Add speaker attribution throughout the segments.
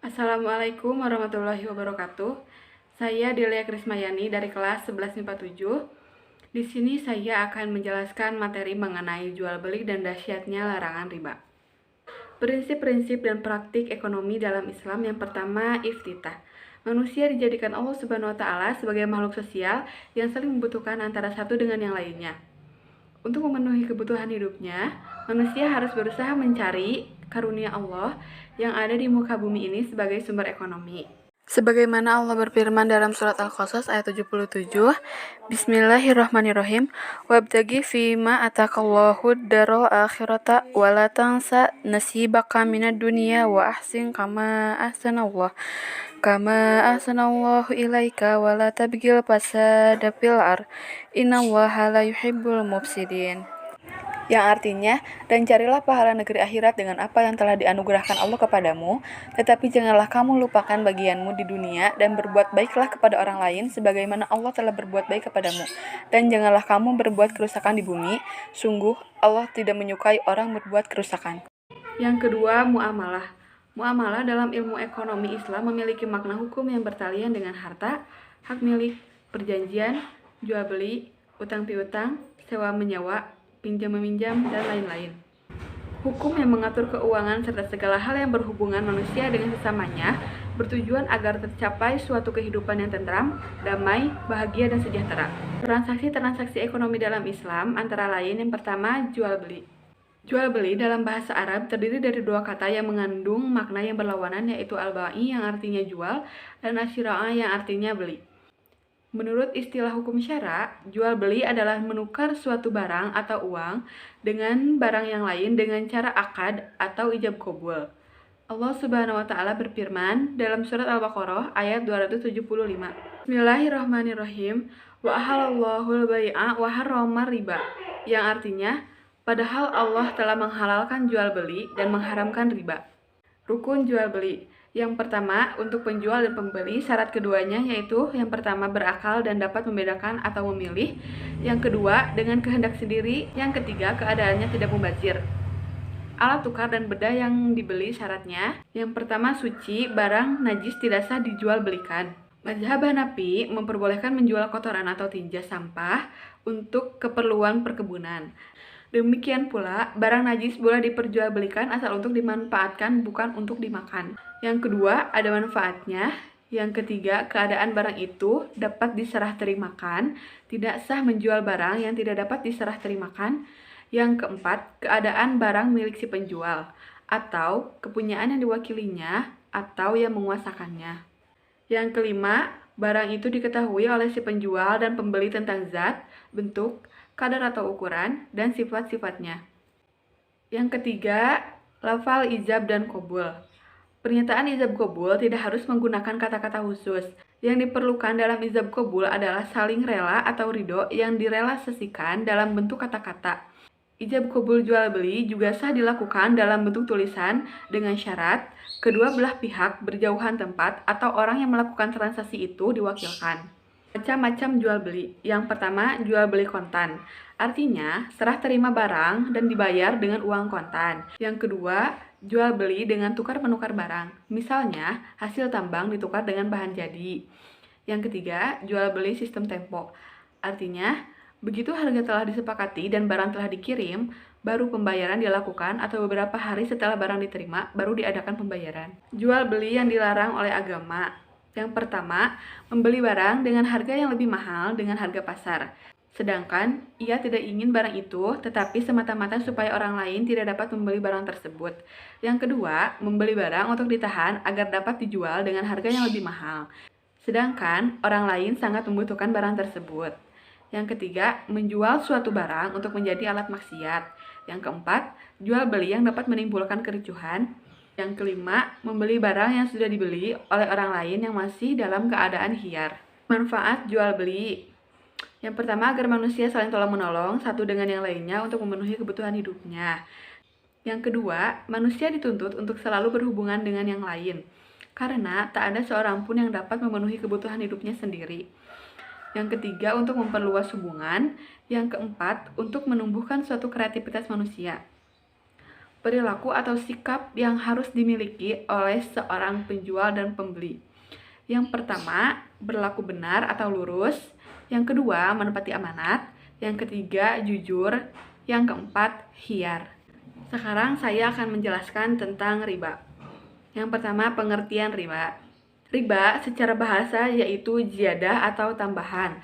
Speaker 1: Assalamualaikum warahmatullahi wabarakatuh. Saya Delia Krismayani dari kelas 11 MIPA 7. Di sini saya akan menjelaskan materi mengenai jual beli dan dahsyatnya larangan riba. Prinsip-prinsip dan praktik ekonomi dalam Islam. Yang pertama, iftitah. Manusia dijadikan Allah Subhanahu wa taala sebagai makhluk sosial yang saling membutuhkan antara satu dengan yang lainnya. Untuk memenuhi kebutuhan hidupnya, manusia harus berusaha mencari karunia Allah yang ada di muka bumi ini sebagai sumber ekonomi. Sebagaimana Allah berfirman dalam surat Al-Qasas ayat 77, Bismillahirrahmanirrahim, wabtagi fima atakallahu daral akhirata wala tansa nasibaka minad dunya wa ahsin kama ahsanallahu ilaika wala tabgil fasada fil ar innallaha la yuhibbul mufsidin. Yang artinya, dan carilah pahala negeri akhirat dengan apa yang telah dianugerahkan Allah kepadamu, tetapi janganlah kamu lupakan bagianmu di dunia dan berbuat baiklah kepada orang lain sebagaimana Allah telah berbuat baik kepadamu. Dan janganlah kamu berbuat kerusakan di bumi, sungguh Allah tidak menyukai orang berbuat kerusakan. Yang kedua, muamalah. Muamalah dalam ilmu ekonomi Islam memiliki makna hukum yang bertalian dengan harta, hak milik, perjanjian, jual beli, utang piutang, sewa menyewa, pinjam meminjam, dan lain-lain. Hukum yang mengatur keuangan serta segala hal yang berhubungan manusia dengan sesamanya bertujuan agar tercapai suatu kehidupan yang tentram, damai, bahagia, dan sejahtera. Transaksi-transaksi ekonomi dalam Islam antara lain yang pertama, jual beli. Jual beli dalam bahasa Arab terdiri dari dua kata yang mengandung makna yang berlawanan, yaitu al-ba'i yang artinya jual dan asyira'ah yang artinya beli. Menurut istilah hukum syara, jual beli adalah menukar suatu barang atau uang dengan barang yang lain dengan cara akad atau ijab qabul. Allah Subhanahu wa taala berfirman dalam surat Al-Baqarah ayat 275. Bismillahirrahmanirrahim. Wa ahalallahul bai'a wa harrama riba. Yang artinya, padahal Allah telah menghalalkan jual beli dan mengharamkan riba. Rukun jual beli. Yang pertama, untuk penjual dan pembeli, syarat keduanya yaitu yang pertama berakal dan dapat membedakan atau memilih, yang kedua dengan kehendak sendiri, yang ketiga keadaannya tidak mubazir. Alat tukar dan benda yang dibeli syaratnya, yang pertama suci, barang najis tidak sah dijual belikan. Mazhab Hanafi memperbolehkan menjual kotoran atau tinja sampah untuk keperluan perkebunan. Demikian pula, barang najis boleh diperjualbelikan asal untuk dimanfaatkan, bukan untuk dimakan. Yang kedua, ada manfaatnya. Yang ketiga, keadaan barang itu dapat diserah terimakan, tidak sah menjual barang yang tidak dapat diserah terimakan. Yang keempat, keadaan barang milik si penjual, atau kepunyaan yang diwakilinya, atau yang menguasakannya. Yang kelima, barang itu diketahui oleh si penjual dan pembeli tentang zat, bentuk, kadar atau ukuran, dan sifat-sifatnya. Yang ketiga, lafal ijab dan qabul. Pernyataan ijab qabul tidak harus menggunakan kata-kata khusus. Yang diperlukan dalam ijab qabul adalah saling rela atau ridho yang direalisasikan dalam bentuk kata-kata. Ijab qabul jual beli juga sah dilakukan dalam bentuk tulisan dengan syarat kedua belah pihak berjauhan tempat atau orang yang melakukan transaksi itu diwakilkan. Macam-macam jual beli. Yang pertama, jual beli kontan. Artinya, serah terima barang dan dibayar dengan uang kontan. Yang kedua, jual beli dengan tukar-menukar barang. Misalnya, hasil tambang ditukar dengan bahan jadi. Yang ketiga, jual beli sistem tempo. Artinya, begitu harga telah disepakati dan barang telah dikirim, baru pembayaran dilakukan atau beberapa hari setelah barang diterima, baru diadakan pembayaran. Jual beli yang dilarang oleh agama. Yang pertama, membeli barang dengan harga yang lebih mahal dengan harga pasar. Sedangkan ia tidak ingin barang itu, tetapi semata-mata supaya orang lain tidak dapat membeli barang tersebut. Yang kedua, membeli barang untuk ditahan agar dapat dijual dengan harga yang lebih mahal. Sedangkan orang lain sangat membutuhkan barang tersebut. Yang ketiga, menjual suatu barang untuk menjadi alat maksiat. Yang keempat, jual beli yang dapat menimbulkan kericuhan. Yang kelima, membeli barang yang sudah dibeli oleh orang lain yang masih dalam keadaan hiar. Manfaat jual beli. Yang pertama, agar manusia saling tolong-menolong satu dengan yang lainnya untuk memenuhi kebutuhan hidupnya. Yang kedua, manusia dituntut untuk selalu berhubungan dengan yang lain, karena tak ada seorang pun yang dapat memenuhi kebutuhan hidupnya sendiri. Yang ketiga, untuk memperluas hubungan. Yang keempat, untuk menumbuhkan suatu kreativitas manusia. perilaku atau sikap yang harus dimiliki oleh seorang penjual dan pembeli. Yang pertama, berlaku benar atau lurus. Yang kedua, menepati amanat. Yang ketiga, jujur. Yang keempat, khiyar. Sekarang saya akan menjelaskan tentang riba. Yang pertama, pengertian riba. Riba secara bahasa yaitu ziyadah atau tambahan.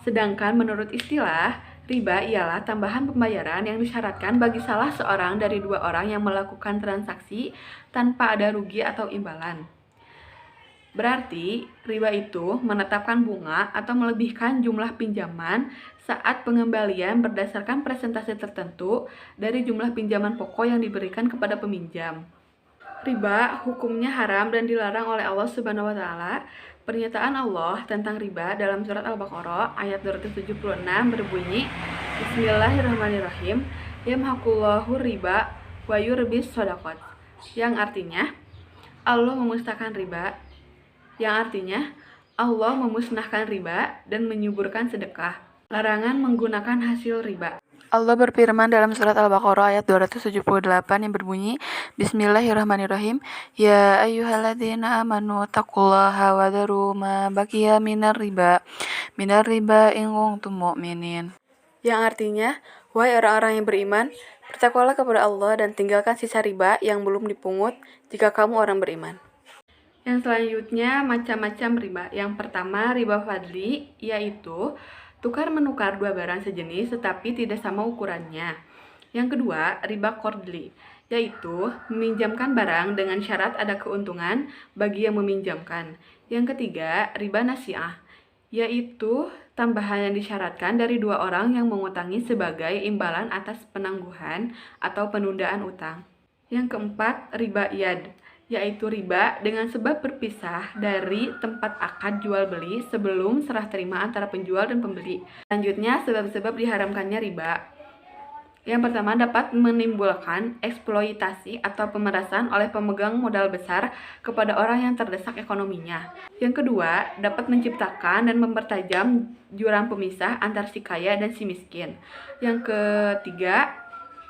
Speaker 1: Sedangkan menurut istilah, riba ialah tambahan pembayaran yang disyaratkan bagi salah seorang dari dua orang yang melakukan transaksi tanpa ada rugi atau imbalan. Berarti, riba itu menetapkan bunga atau melebihkan jumlah pinjaman saat pengembalian berdasarkan persentase tertentu dari jumlah pinjaman pokok yang diberikan kepada peminjam. Riba hukumnya haram dan dilarang oleh Allah Subhanahu wa taala. Pernyataan Allah tentang riba dalam surat Al-Baqarah ayat 276 berbunyi, Bismillahirrahmanirrahim, yamhaqullahu riba wa yurbis shadaqat. Yang artinya Allah memusnahkan riba, dan menyuburkan sedekah. Larangan menggunakan hasil riba. Allah berfirman dalam surat Al-Baqarah ayat 278 yang berbunyi, Bismillahirrahmanirrahim, Ya ayyuhalladzina amanu taqullaha wa dharu ma baqiya minar riba in kuntum mu'minin. Yang artinya, wahai orang-orang yang beriman, bertakwalah kepada Allah dan tinggalkan sisa riba yang belum dipungut jika kamu orang beriman. Yang selanjutnya, macam-macam riba. Yang pertama, riba fadli, yaitu tukar-menukar dua barang sejenis tetapi tidak sama ukurannya. Yang kedua, riba qardli, yaitu meminjamkan barang dengan syarat ada keuntungan bagi yang meminjamkan. Yang ketiga, riba nasi'ah, yaitu tambahan yang disyaratkan dari dua orang yang mengutangi sebagai imbalan atas penangguhan atau penundaan utang. Yang keempat, riba iyad, yaitu riba dengan sebab berpisah dari tempat akad jual beli sebelum serah terima antara penjual dan pembeli. Selanjutnya, sebab-sebab diharamkannya riba. Yang pertama, dapat menimbulkan eksploitasi atau pemerasan oleh pemegang modal besar kepada orang yang terdesak ekonominya. Yang kedua, dapat menciptakan dan mempertajam jurang pemisah antar si kaya dan si miskin. Yang ketiga,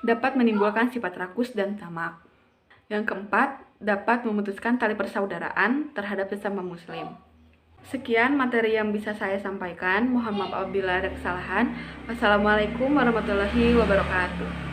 Speaker 1: dapat menimbulkan sifat rakus dan tamak. Yang keempat, dapat memutuskan tali persaudaraan terhadap sesama muslim. Sekian materi yang bisa saya sampaikan. Mohon maaf apabila ada kesalahan. Wassalamualaikum warahmatullahi wabarakatuh.